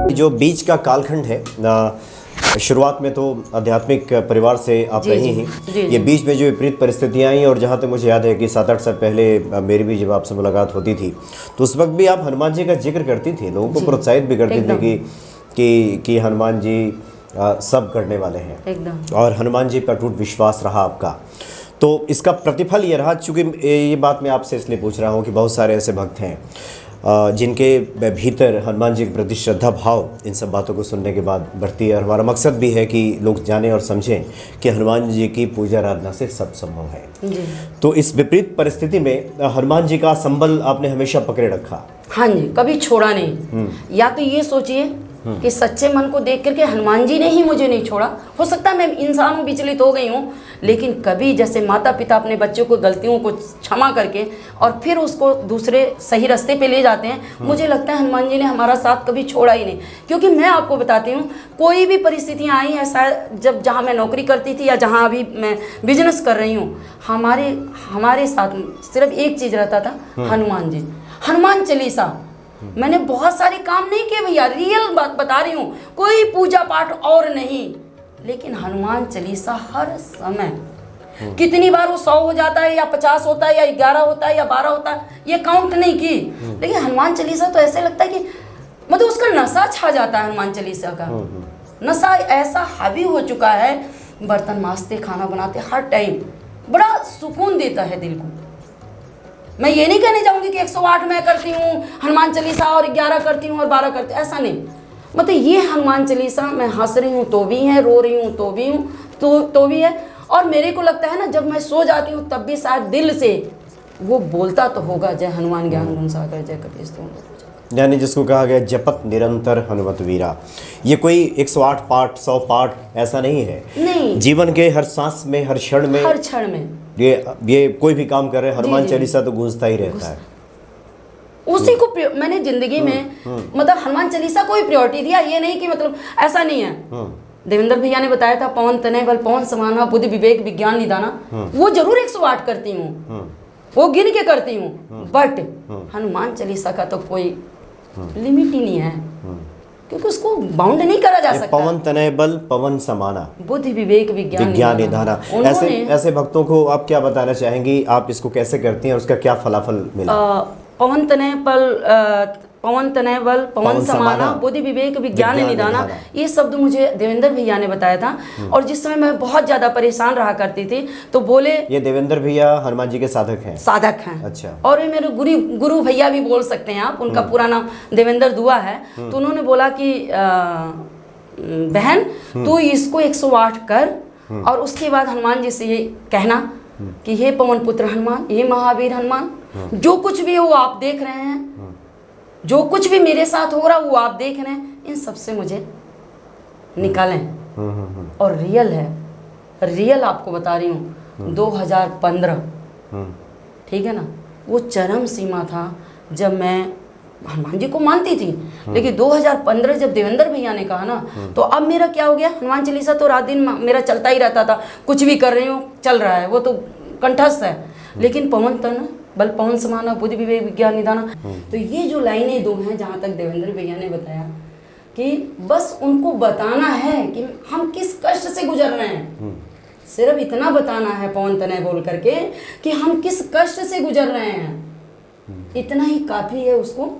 जो बीच का कालखंड है शुरुआत में तो आध्यात्मिक परिवार से आप रही हैं। ये बीच में जो विपरीत परिस्थितियाँ आई और जहाँ तक मुझे याद है कि 7-8 साल पहले मेरी भी जब आपसे मुलाकात होती थी तो उस वक्त भी आप हनुमान जी का जिक्र करती थी, लोगों को प्रोत्साहित भी करती थी कि हनुमान जी सब करने वाले हैं एकदम, और हनुमान जी पर अटूट विश्वास रहा आपका। तो इसका प्रतिफल ये रहा, चूँकि ये बात मैं आपसे इसलिए पूछ रहा हूँ कि बहुत सारे ऐसे भक्त हैं जिनके भीतर हनुमान जी के प्रति श्रद्धा भाव इन सब बातों को सुनने के बाद बढ़ती है। और हमारा मकसद भी है कि लोग जानें और समझें कि हनुमान जी की पूजा आराधना से सब संभव है जी। तो इस विपरीत परिस्थिति में हनुमान जी का संबल आपने हमेशा पकड़े रखा। हाँ जी, कभी छोड़ा नहीं। या तो ये सोचिए कि सच्चे मन को देख करके हनुमान जी ने ही मुझे नहीं छोड़ा। हो सकता है मैं इंसान हूँ, विचलित हो गई हूँ, लेकिन कभी जैसे माता पिता अपने बच्चों को गलतियों को क्षमा करके और फिर उसको दूसरे सही रास्ते पे ले जाते हैं, मुझे लगता है हनुमान जी ने हमारा साथ कभी छोड़ा ही नहीं। क्योंकि मैं आपको बताती हूँ, कोई भी परिस्थितियाँ आई ऐसा, जब जहाँ मैं नौकरी करती थी या जहाँ अभी मैं बिजनेस कर रही हूँ, हमारे साथ सिर्फ एक चीज़ रहता था, हनुमान जी, हनुमान चालीसा। मैंने बहुत सारे काम नहीं किए भैया, रियल बात बता रही हूँ, कोई पूजा पाठ और नहीं, लेकिन हनुमान चालीसा हर समय। कितनी बार वो 100 हो जाता है या 50 होता है या 11 होता है या 12 होता है, ये काउंट नहीं की, लेकिन हनुमान चालीसा तो ऐसे लगता है कि मतलब उसका नशा छा जाता है। हनुमान चालीसा का नशा ऐसा हावी हो चुका है, बर्तन मांजते, खाना बनाते, हर टाइम बड़ा सुकून देता है दिल को। मैं ये नहीं कहने जाऊंगी कि 108 मैं करती हूँ हनुमान चालीसा और 11 करती हूँ और 12 करती हूँ, ऐसा नहीं। मतलब ये हनुमान चालीसा मैं हंस रही हूँ तो भी है, रो रही हूँ तो भी हूँ तो भी है। और मेरे को लगता है ना, जब मैं सो जाती हूँ तब भी शायद दिल से वो बोलता तो होगा, जय हनुमान ज्ञान गुण सागर जय कपीस तुम। यानी जिसको कहा गया जपत निरंतर हनुमत वीरा, ये कोई 108 पाठ 100 पाठ ऐसा नहीं है, नहीं, जीवन के हर सांस में, हर क्षण में ये कोई भी काम कर रहे हैं, हनुमान चालीसा तो गूंजता ही रहता है। उसी को मैंने जिंदगी में मतलब हनुमान चालीसा को ही प्रायोरिटी दिया। ये नहीं कि मतलब ऐसा नहीं है। देवेंद्र भैया ने बताया था, पवन तनय बल पवन समाना बुद्धि विवेक विज्ञान निदाना, वो जरूर 108 करती हूँ, वो गिन के करती हूँ, बट हनुमान चालीसा का तो कोई लिमिट ही नहीं है, क्योंकि उसको बाउंड नहीं करा जा सकता। पवन तनय बल पवन समाना बुद्धि विवेक विज्ञान निधाना, ऐसे भक्तों को आप क्या बताना चाहेंगी? आप इसको कैसे करती हैं और उसका क्या फलाफल मिला? पवन तनय बल पवन समाना बुद्धि विवेक विज्ञान निदाना, ये शब्द मुझे देवेंद्र भैया ने बताया था। और जिस समय मैं बहुत ज्यादा परेशान रहा करती थी तो बोले, ये देवेंद्र भैया हनुमान जी के साधक हैं। अच्छा। और ये मेरे गुरु भैया भी बोल सकते हैं आप, उनका पूरा नाम देवेंद्र दुआ है। तो उन्होंने बोला कि बहन तू इसको 108 कर, और उसके बाद हनुमान जी से ये कहना कि हे पवन पुत्र हनुमान, हे महावीर हनुमान, जो कुछ भी हो आप देख रहे हैं, जो कुछ भी मेरे साथ हो रहा वो आप देख रहे हैं, इन सब से मुझे निकालें। और रियल आपको बता रही हूँ, 2015 ठीक है ना, वो चरम सीमा था जब मैं हनुमान जी को मानती थी, लेकिन 2015 जब देवेंद्र भैया ने कहा ना, तो अब मेरा क्या हो गया, हनुमान चालीसा तो रात दिन मेरा चलता ही रहता था, कुछ भी कर रही हूँ चल रहा है, वो तो कंठस्थ है। लेकिन पवन तन बल पवन समाना बुद्धि विवेक विज्ञान निदाना, तो ये जो लाइनें दो हैं, जहाँ तक देवेंद्र भैया ने बताया कि बस उनको बताना है कि हम किस कष्ट से गुजर रहे हैं, सिर्फ इतना बताना है पवन तनय बोल करके कि हम किस कष्ट से गुजर रहे हैं, इतना ही काफ़ी है उसको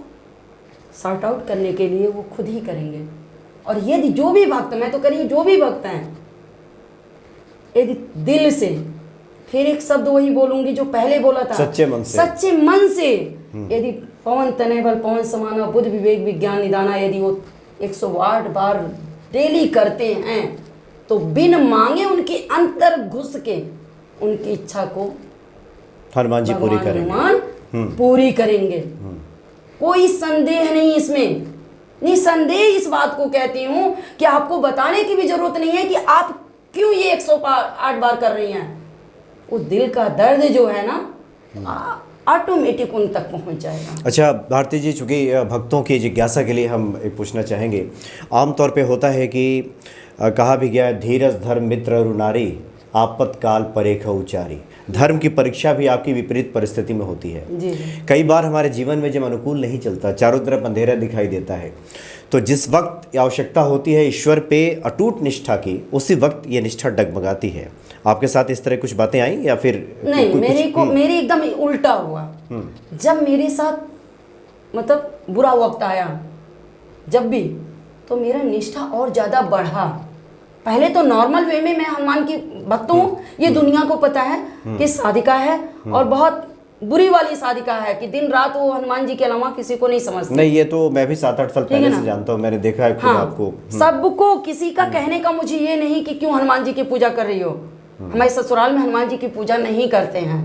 सॉर्ट आउट करने के लिए। वो खुद ही करेंगे। और यदि जो भी भक्त, मैं तो करिए जो भी भक्त हैं, यदि दिल से, फिर एक शब्द वही बोलूंगी जो पहले बोला था, सच्चे मन से यदि पवन तनय बल पवन समाना बुद्धि विवेक विज्ञान निदाना, यदि वो 108 बार डेली करते हैं तो बिन मांगे उनके अंतर घुस के उनकी इच्छा को हनुमान जी पूरी करेंगे। कोई संदेह नहीं इसमें, निसंदेह इस बात को कहती हूँ कि आपको बताने की भी जरूरत नहीं है कि आप क्यों ये 108 बार कर रही हैं। वो दिल का दर्द जो है ना, ऑटोमेटिक उन तक पहुंच जाएगा। अच्छा भारती जी, चूँकि भक्तों की जिज्ञासा के लिए हम एक पूछना चाहेंगे, आमतौर पे होता है कि कहा भी गया है, धीरज धर्म मित्र और नारी आपत्काल परेख उचारी। धर्म की परीक्षा भी आपकी विपरीत परिस्थिति में होती है। जी। कई बार हमारे जीवन में जब अनुकूल नहीं चलता, चारों तरफ अंधेरा दिखाई देता है, तो जिस वक्त ये आवश्यकता होती है ईश्वर पे अटूट निष्ठा की, उसी वक्त ये निष्ठा डगमगाती है। आपके साथ इस तरह कुछ बातें आई या फिर नहीं? मेरे एकदम उल्टा हुआ। जब मेरे साथ मतलब बुरा वक्त आया जब भी, तो मेरा निष्ठा और ज़्यादा बढ़ा। पहले तो नॉर्मल वे में मैं हनुमान की भक्त हूँ, ये दुनिया को पता है कि साधिका है और बहुत बुरी वाली साधिका है कि दिन रात वो हनुमान जी के अलावा किसी को नहीं समझती। नहीं, ये तो मैं भी 7-8 साल पहले से जानता हूँ, मैंने देखा है खुद आपको। सबको किसी का कहने का मुझे ये नहीं कि क्यों हनुमान जी की पूजा कर रही हो। हमारे ससुराल में हनुमान जी की पूजा नहीं करते हैं,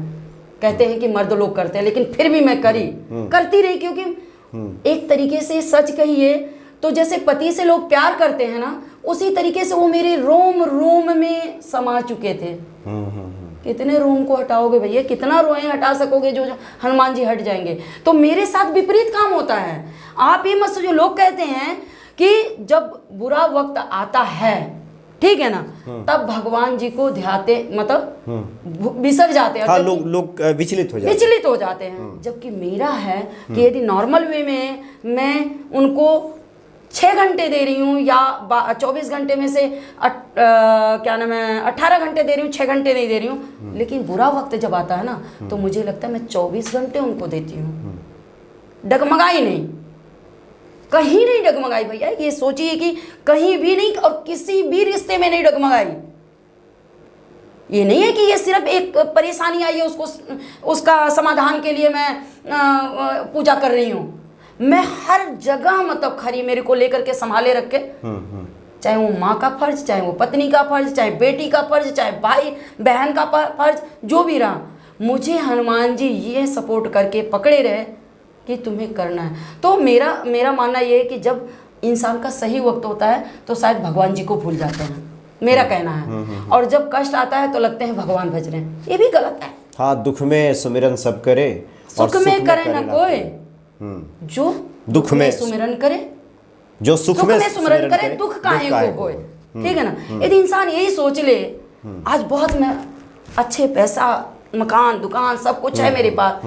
कहते हैं कि मर्द लोग करते हैं, लेकिन फिर भी मैं करती रही, क्योंकि एक तरीके से सच कहिए तो जैसे पति से लोग प्यार करते हैं ना, उसी तरीके से वो मेरे रोम रोम में समा चुके थे। कितने रोम को हटाओगे भैया, कितना रोए हटा सकोगे जो हनुमान जी हट जाएंगे। तो मेरे साथ विपरीत काम होता है। आप ये मत सोचो, लोग कहते हैं कि जब बुरा वक्त आता है, ठीक है ना, तब भगवान जी को ध्याते मतलब बिसर जाते हैं। हाँ, लोग विचलित हो जाते हैं। जबकि मेरा है कि यदि नॉर्मल वे में मैं उनको 6 घंटे दे रही हूँ या 24 घंटे में से क्या नाम है 18 घंटे दे रही हूँ, 6 घंटे नहीं दे रही हूँ, लेकिन बुरा वक्त जब आता है ना, तो मुझे लगता है मैं 24 घंटे उनको देती हूँ। डगमगाई नहीं, कहीं नहीं डगमगाई भैया। ये सोचिए कि कहीं भी नहीं, और किसी भी रिश्ते में नहीं डगमगाई। ये नहीं है कि ये सिर्फ एक परेशानी आई है उसका समाधान के लिए मैं पूजा कर रही हूँ। मैं हर जगह मतलब खरी मेरे को लेकर के संभाले रखे, चाहे वो माँ का फर्ज, चाहे वो पत्नी का फर्ज, चाहे बेटी का फर्ज, चाहे भाई बहन का फर्ज, जो भी रहा, मुझे हनुमान जी ये सपोर्ट करके पकड़े रहे कि तुम्हें करना है। तो मेरा मानना ये है कि जब इंसान का सही वक्त होता है तो शायद भगवान जी को भूल जाते हैं, मेरा कहना है। और जब कष्ट आता है तो लगते हैं भगवान भज रहे हैं, ये भी गलत है। हाँ, दुख में सुमिरन सब करे, सुख में करे न कोई, जो दुख में सुमिरन करे, जो सुख में सुमिरन करे, दुख काहे को होए। ठीक है ना? यदि इंसान यही सोच ले, आज बहुत मैं अच्छे पैसा मकान दुकान सब कुछ है मेरे पास,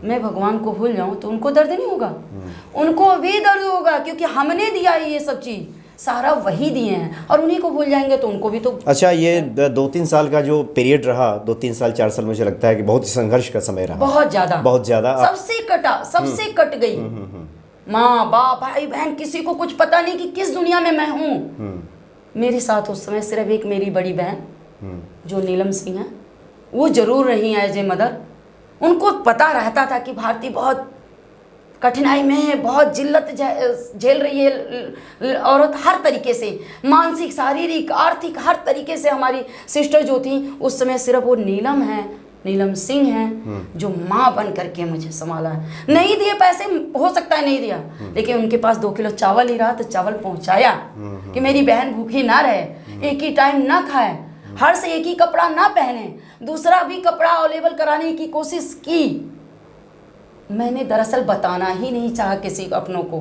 मैं भगवान को भूल जाऊं तो उनको दर्द नहीं होगा? उनको भी दर्द होगा, क्योंकि हमने दिया है ये सब चीज, सारा वही दिए हैं, और उन्हीं को भूल जाएंगे तो उनको भी तो। अच्छा, ये 2-3 साल का जो पीरियड रहा, 2-3 साल 4 साल, मुझे लगता है कि बहुत ही संघर्ष का समय रहा। बहुत ज्यादा सबसे कट गई। माँ बाप भाई बहन किसी को कुछ पता नहीं कि किस दुनिया में मैं हूँ। मेरे साथ उस समय सिर्फ एक मेरी बड़ी बहन जो नीलम सिंह है, वो जरूर रही एज ए मदर। उनको पता रहता था कि भारती बहुत कठिनाई में है, बहुत जिल्लत झेल रही है औरत, हर तरीके से मानसिक शारीरिक आर्थिक हर तरीके से। हमारी सिस्टर जो थी उस समय सिर्फ वो नीलम सिंह हैं जो माँ बन करके मुझे संभाला है। नहीं दिए पैसे, हो सकता है नहीं दिया, लेकिन उनके पास 2 किलो चावल ही रहा तो चावल पहुंचाया कि मेरी बहन भूखी ना रहे, एक ही टाइम ना खाए, हर से एक ही कपड़ा ना पहने, दूसरा भी कपड़ा अवेलेबल कराने की कोशिश की। मैंने दरअसल बताना ही नहीं चाहा किसी अपनों को,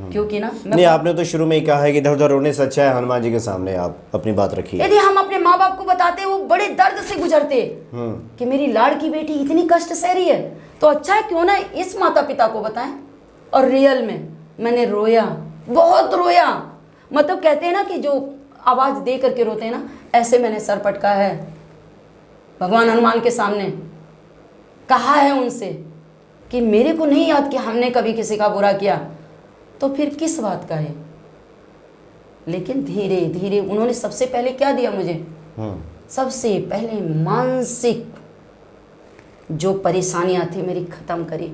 क्योंकि ना नहीं, आपने तो शुरू में ही कहा है कि इधर उधर रोने से अच्छा है हनुमान जी के सामने आप अपनी बात रखिए। यदि हम अपने माँ बाप को बताते, वो बड़े दर्द से गुजरते कि मेरी लाड़की बेटी इतनी कष्ट सह रही है, तो अच्छा है क्यों ना इस माता पिता को बताएं। और रियल में मैंने रोया, बहुत रोया। मतलब कहते हैं ना कि जो आवाज़ दे करके रोते हैं ना, ऐसे मैंने सर पटका है भगवान हनुमान के सामने, कहा है उनसे कि मेरे को नहीं याद कि हमने कभी किसी का बुरा किया, तो फिर किस बात का है। लेकिन धीरे धीरे उन्होंने सबसे पहले क्या दिया मुझे, सबसे पहले मानसिक जो परेशानियां थी मेरी खत्म करी,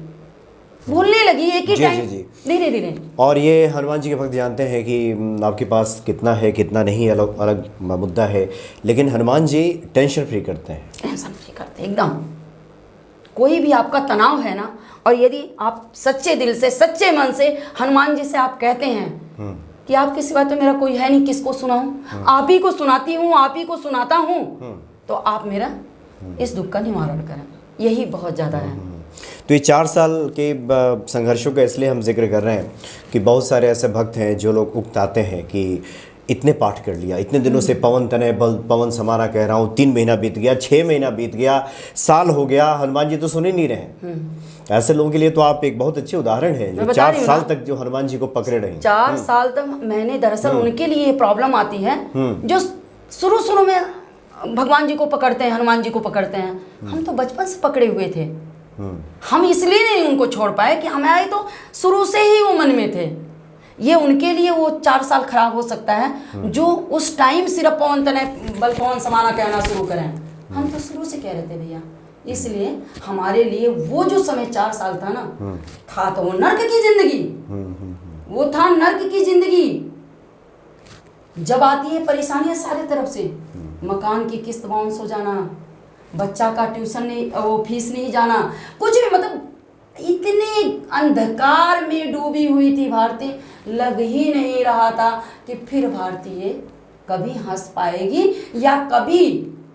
भूलने लगी एक ही टाइम धीरे धीरे। और ये हनुमान जी के भक्त जानते हैं कि आपके पास कितना है कितना नहीं अलग अलग मुद्दा है, लेकिन हनुमान जी टेंशन फ्री करते हैं, टेंशन फ्री करते हैं एकदम। कोई भी आपका तनाव है ना, और यदि आप सच्चे दिल से सच्चे मन से हनुमान जी से आप कहते हैं कि आपकी सिवा तो मेरा कोई है नहीं, किसको सुनाऊं, आप ही को सुनाती हूँ, आप ही को सुनाता हूँ, तो आप मेरा इस दुख का निवारण करें, यही बहुत ज़्यादा है। तो ये 4 साल के संघर्षों का इसलिए हम जिक्र कर रहे हैं कि बहुत सारे ऐसे भक्त हैं जो लोग उकताते हैं कि इतने पाठ कर लिया, इतने दिनों से पवन तनय बल पवन समाना कह रहा हूँ, 3 महीना बीत गया, 6 महीना बीत गया, साल हो गया, हनुमान जी तो सुन ही नहीं रहे। ऐसे लोगों के लिए तो आप एक बहुत अच्छे उदाहरण हैं, जो 4 साल तक जो हनुमान जी को पकड़े रहे। 4 साल तक मैंने दरअसल उनके लिए प्रॉब्लम आती है जो शुरू में भगवान जी को पकड़ते हैं, हनुमान जी को पकड़ते हैं। हम तो बचपन से पकड़े हुए थे, हम इसलिए नहीं उनको छोड़ पाए कि हमारे तो शुरू से ही वो मन में थे। ये उनके लिए वो 4 साल खराब हो सकता है जो उस टाइम सिर्फ पवन तने बल पवन समाना कहना शुरू करें। हम तो शुरू से कह रहे थे भैया, इसलिए हमारे लिए वो जो समय 4 साल था ना, था तो वो नर्क की जिंदगी, वो था नर्क की जिंदगी। जब आती है परेशानियां सारे तरफ से, मकान की किस्त बाउंस हो जाना, बच्चा का ट्यूशन नहीं, वो फीस नहीं जाना, कुछ भी, मतलब इतने अंधकार में डूबी हुई थी भारती, लग ही नहीं रहा था कि फिर भारतीय कभी हंस पाएगी या कभी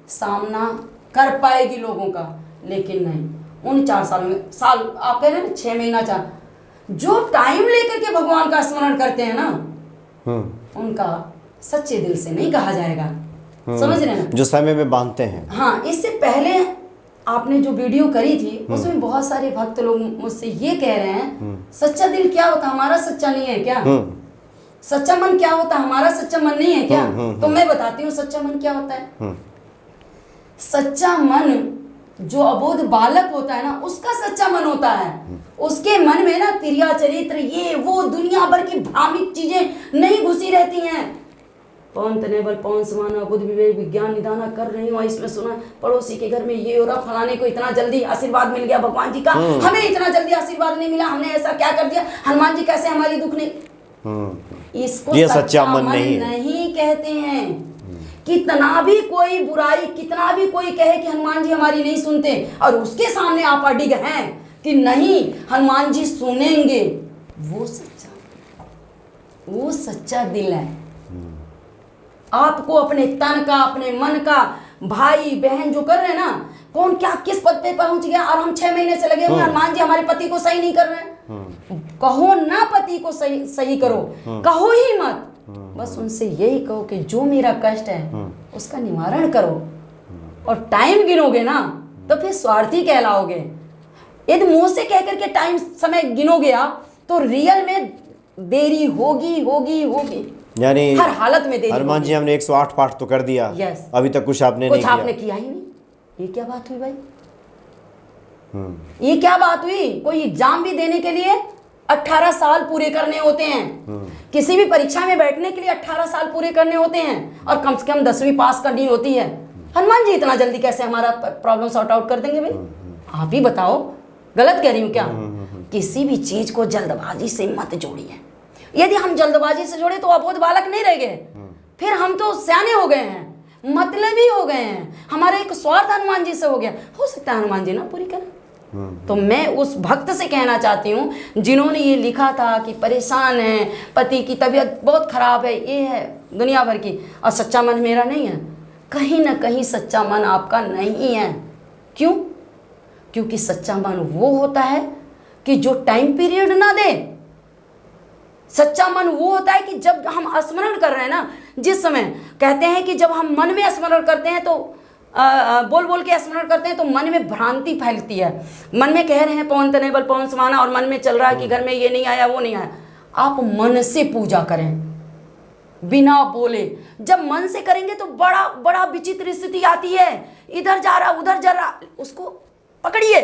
सामना कर पाएगी लोगों का। लेकिन नहीं, उन 4 साल में, साल आप कह रहे हैं ना 6 महीना 4, जो टाइम लेकर के भगवान का स्मरण करते हैं ना, उनका सच्चे दिल से नहीं कहा जाएगा। समझ रहे हैं, जो समय में बांधते हैं। हाँ, इससे पहले आपने जो वीडियो करी थी उसमें बहुत सारे भक्त लोग मुझसे ये कह रहे हैं, सच्चा दिल क्या होता, हमारा सच्चा नहीं है क्या? सच्चा मन क्या होता, हमारा सच्चा मन नहीं है क्या? तो मैं बताती हूँ सच्चा मन क्या होता है। सच्चा मन जो अबोध बालक होता है ना, उसका सच्चा मन होता है। उसके मन में ना क्रिया चरित्र ये वो दुनिया भर की भ्रामिक चीजें नहीं घुसी रहती हैं। पवन तनय बल पवन समाना बुद्धि विवेक विज्ञान निदाना कर रही हूँ, इसमें सुना पड़ोसी के घर में ये हो रहा, फलाने को इतना जल्दी आशीर्वाद मिल गया भगवान जी का, हमें इतना जल्दी आशीर्वाद नहीं मिला, हमने ऐसा क्या कर दिया, हनुमान जी कैसे हमारी दुख नहीं। इसको ये सच्चा मन नहीं कहते हैं। कितना भी कोई बुराई, कितना भी कोई कहे कि हनुमान जी हमारी नहीं सुनते, और उसके सामने आप अडिग हैं कि नहीं हनुमान जी सुनेंगे, वो सच्चा दिल है। आपको अपने तन का, अपने मन का, भाई बहन जो कर रहे हैं ना, कौन क्या किस पद पे पहुंच गया और हम 6 महीने से लगे हुए हनुमान जी हमारे पति को सही नहीं कर रहे हैं। कहो ना पति को सही करो, कहो ही मत, बस उनसे यही कहो कि जो मेरा कष्ट है उसका निवारण करो, और टाइम गिनोगे ना तो फिर स्वार्थी कहलाओगे। यदि मुंह से कह करके टाइम समय गिनोगे आप तो रियल में देरी होगी होगी होगी, यानी हर हालत में देरी। हनुमान जी हमने 108 पाठ तो कर दिया, अभी तक कुछ आपने नहीं किया। आपने किया ही नहीं, ये क्या बात हुई भाई? ये क्या बात हुई? कोई एग्जाम भी देने के लिए 18 साल पूरे करने होते हैं, किसी भी परीक्षा में बैठने के लिए 18 साल पूरे करने होते हैं, और कम से कम 10वीं पास करनी होती है। हनुमान जी इतना जल्दी कैसे हमारा प्रॉब्लम सॉर्ट आउट कर देंगे भाई? आप ही बताओ, गलत कह रही हूँ क्या? किसी भी चीज को जल्दबाजी से मत जोड़िए। यदि हम जल्दबाजी से जोड़े तो अबोध बालक नहीं रह गए, फिर हम तो सियाने हो गए हैं, मतलबी हो गए हैं, हमारा एक स्वार्थ हनुमान जी से हो गया। हो सकता है हनुमान जी ना पूरी करें। तो मैं उस भक्त से कहना चाहती हूँ जिन्होंने ये लिखा था कि परेशान है, पति की तबीयत बहुत खराब है, ये है दुनिया भर की, और सच्चा मन मेरा नहीं है। कहीं ना कहीं सच्चा मन आपका नहीं है। क्यों? क्योंकि सच्चा मन वो होता है कि जो टाइम पीरियड ना दे। सच्चा मन वो होता है कि जब हम स्मरण कर रहे हैं ना, जिस समय कहते हैं कि जब हम मन में स्मरण करते हैं तो बोल बोल के स्मरण करते हैं तो मन में भ्रांति फैलती है। मन में कह रहे हैं पवन तनय बल पवन समाना, और मन में चल रहा है कि घर में ये नहीं आया वो नहीं आया। आप मन से पूजा करें बिना बोले। जब मन से करेंगे तो बड़ा बड़ा विचित्र स्थिति आती है, इधर जा रहा उधर जा रहा, उसको पकड़िए,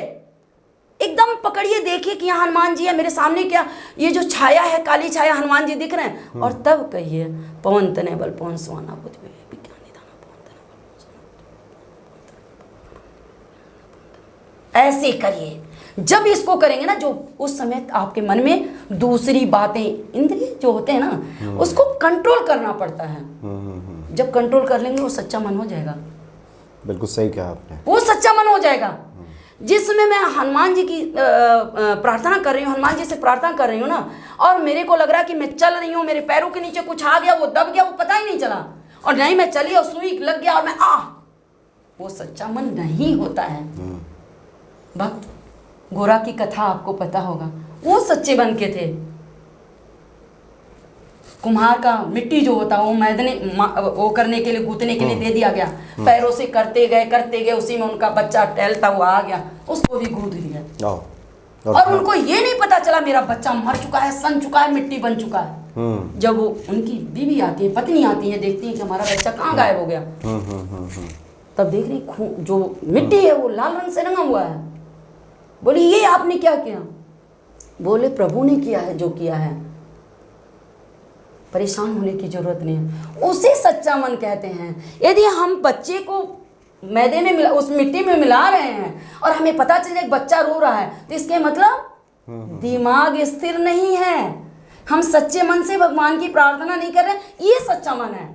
एकदम पकड़िए, देखिए कि यहाँ हनुमान जी है मेरे सामने, क्या ये जो छाया है काली छाया हनुमान जी दिख रहे हैं, और तब कहिए पवन तनय बल पवन समाना बुद्धि विवेक विज्ञान निदाना पवन तनय बल पवन समाना। ऐसे करिए। जब इसको करेंगे ना, जो उस समय आपके मन में दूसरी बातें, इंद्रिय जो होते हैं ना, उसको कंट्रोल करना पड़ता है। जब कंट्रोल कर लेंगे वो सच्चा मन हो जाएगा। बिल्कुल सही कहा आपने, वो सच्चा मन हो जाएगा। जिसमें मैं हनुमान जी की प्रार्थना कर रही हूँ, हनुमान जी से प्रार्थना कर रही हूँ ना, और मेरे को लग रहा है कि मैं चल रही हूँ, मेरे पैरों के नीचे कुछ आ गया, वो दब गया, वो पता ही नहीं चला, और नहीं मैं चली और सुई लग गया और मैं वो सच्चा मन नहीं होता है। भक्त गोरा की कथा आपको पता होगा, वो सच्चे मन के थे। कुम्हार का मिट्टी जो होता है वो मैदने वो करने के लिए, गूंथने के लिए दे दिया गया, पैरों से करते गए, उसी में उनका बच्चा टहलता हुआ आ गया, उसको भी गूंथ दिया। और उनको ये नहीं पता चला मेरा बच्चा मर चुका है, सन चुका है, मिट्टी बन चुका है। जब वो उनकी बीवी आती है, पत्नी आती है, देखती है कि हमारा बच्चा कहाँ गायब हो गया, तब देख रही खून जो मिट्टी है वो लाल रंग से रंगा हुआ है। बोली ये आपने क्या किया? बोले प्रभु ने किया है जो किया है, परेशान होने की जरूरत नहीं है। उसे सच्चा मन कहते हैं। यदि हम बच्चे को मैदे में मिला, उस मिट्टी में मिला रहे हैं और हमें पता चले एक बच्चा रो रहा है, तो इसके मतलब दिमाग स्थिर नहीं है, हम सच्चे मन से भगवान की प्रार्थना नहीं कर रहे। ये सच्चा मन है,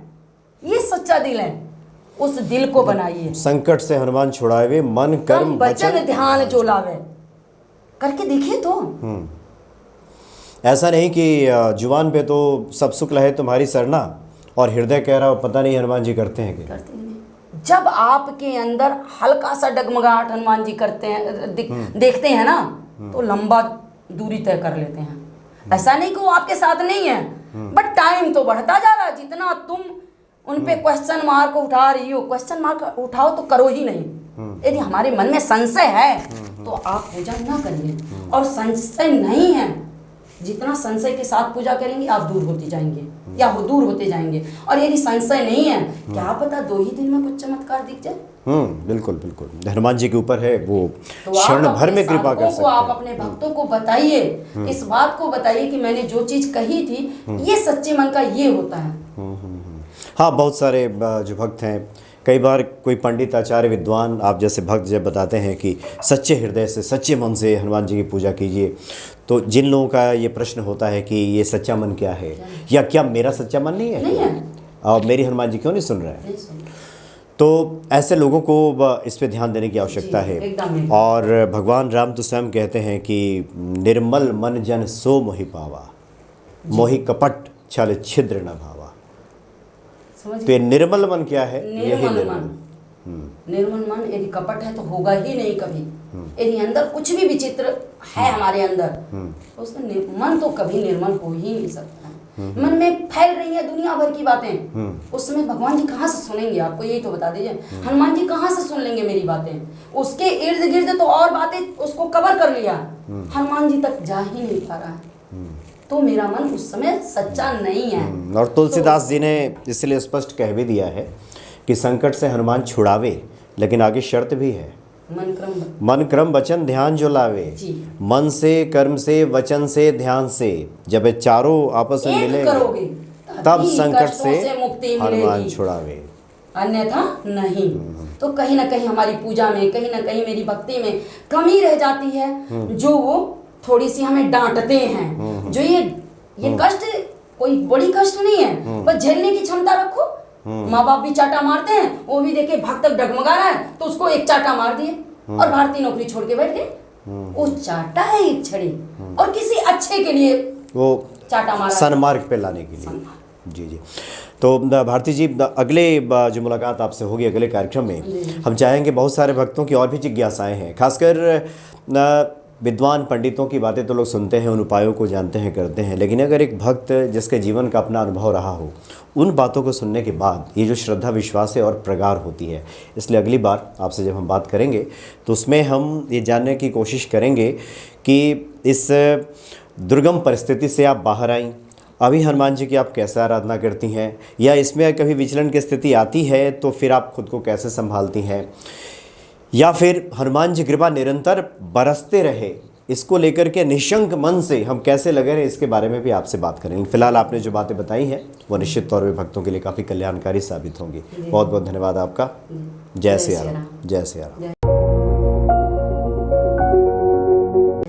ये सच्चा दिल है। उस दिल को बनाइए। संकट से हनुमान छुड़ावे, मन कर्म वचन ध्यान जो लावे। करके देखिए तो ऐसा नहीं कि जुबान पे तो सब सुख लहे तुम्हारी सरना और हृदय कह रहा हो पता नहीं हनुमान जी करते हैं कि करते नहीं। जब आपके अंदर हल्का सा डगमगाहट हनुमान जी करते हैं, देखते हैं ना, तो लंबा दूरी तय कर लेते हैं। ऐसा नहीं कि वो आपके साथ नहीं है, बट टाइम तो बढ़ता जा रहा है। जितना तुम उन पे क्वेश्चन मार्क उठा रही हो, क्वेश्चन मार्क उठाओ तो करो ही नहीं। यदि हमारे मन में संशय है तो आप पूजा ना करिए, और संशय नहीं है, जितना संशय के साथ पूजा करेंगे आप दूर होते जाएंगे या दूर होते जाएंगे। और यदि संशय नहीं है, क्या पता 2 ही दिन में कुछ चमत्कार दिख जाए। बिल्कुल बिल्कुल, हनुमान जी के ऊपर है, वो तो क्षण भर में कृपा कर सकते हैं। आप अपने भक्तों को बताइए, इस बात को बताइए कि मैंने जो चीज कही थी, ये सच्चे मन का ये होता है। हाँ, बहुत सारे जो भक्त हैं, कई बार कोई पंडित आचार्य विद्वान आप जैसे भक्त जब बताते हैं कि सच्चे हृदय से सच्चे मन से हनुमान जी की पूजा कीजिए, तो जिन लोगों का ये प्रश्न होता है कि ये सच्चा मन क्या है, या क्या मेरा सच्चा मन नहीं है, और मेरी हनुमान जी क्यों नहीं सुन रहे हैं, तो ऐसे लोगों को इस पे ध्यान देने की आवश्यकता है। और भगवान राम तो स्वयं कहते हैं कि निर्मल मन जन सो मोहि पावा, मोहि कपट छल छिद्र न भावा। तो ये निर्मल मन क्या है? निर्मल मन, निर्मल मन यदि कपट है तो होगा ही नहीं कभी। यदि अंदर कुछ भी विचित्र है हमारे अंदर, तो उसका मन तो कभी निर्मल हो ही नहीं सकता। मन में फैल रही है दुनिया भर की बातें, उस समय भगवान जी कहाँ से सुनेंगे? आपको यही तो बता दीजिए, हनुमान जी कहाँ से सुन लेंगे मेरी बातें? उसके इर्द गिर्द तो और बातें उसको कवर कर लिया, हनुमान जी तक जा ही नहीं पा रहा है। तो मेरा मन उस समय सच्चा नहीं है। और तुलसीदास जी ने इसलिए स्पष्ट कह भी दिया है कि संकट से हनुमान छुड़ावे, लेकिन आगे शर्त भी है, मन क्रम वचन ध्यान जो लावे। मन से, कर्म से, वचन से, ध्यान से जब ये चारों आपस में मिलेंगे तब संकट से हनुमान छुड़ावे, अन्यथा नहीं। तो कहीं ना कहीं हमारी पूजा में, कहीं ना कहीं मेरी भक्ति में कमी रह जाती है, जो वो थोड़ी सी हमें डांटते हैं। जो ये कष्ट कोई बड़ी कष्ट नहीं है, बस झेलने की क्षमता रखो। माँ बाप भी चाटा मारते हैं, वो भी देखे भक्त डगमगा रहा है तो उसको एक चाटा मार दिए और भारतीय नौकरी छोड़ के बैठ गए। वो चाटा है एक छड़ी, और किसी अच्छे के लिए वो चाटा मारा, सन्मार्ग पे लाने के लिए। जी जी। तो भारती जी, अगले जो मुलाकात आपसे होगी अगले कार्यक्रम में, हम चाहेंगे, बहुत सारे भक्तों की और भी जिज्ञासाएं हैं, खासकर विद्वान पंडितों की बातें तो लोग सुनते हैं, उन उपायों को जानते हैं, करते हैं, लेकिन अगर एक भक्त जिसके जीवन का अपना अनुभव रहा हो, उन बातों को सुनने के बाद ये जो श्रद्धा विश्वास है और प्रगाढ़ होती है। इसलिए अगली बार आपसे जब हम बात करेंगे तो उसमें हम ये जानने की कोशिश करेंगे कि इस दुर्गम परिस्थिति से आप बाहर आईं, अभी हनुमान जी की आप कैसे आराधना करती हैं, या इसमें कभी विचलन की स्थिति आती है तो फिर आप खुद को कैसे संभालती हैं, या फिर हनुमान जी कृपा निरंतर बरसते रहे, इसको लेकर के निशंक मन से हम कैसे लगे रहे, इसके बारे में भी आपसे बात करेंगे। फिलहाल आपने जो बातें बताई हैं वो निश्चित तौर पे भक्तों के लिए काफ़ी कल्याणकारी साबित होंगी। बहुत बहुत धन्यवाद आपका। जय सिया राम। जय सिया राम।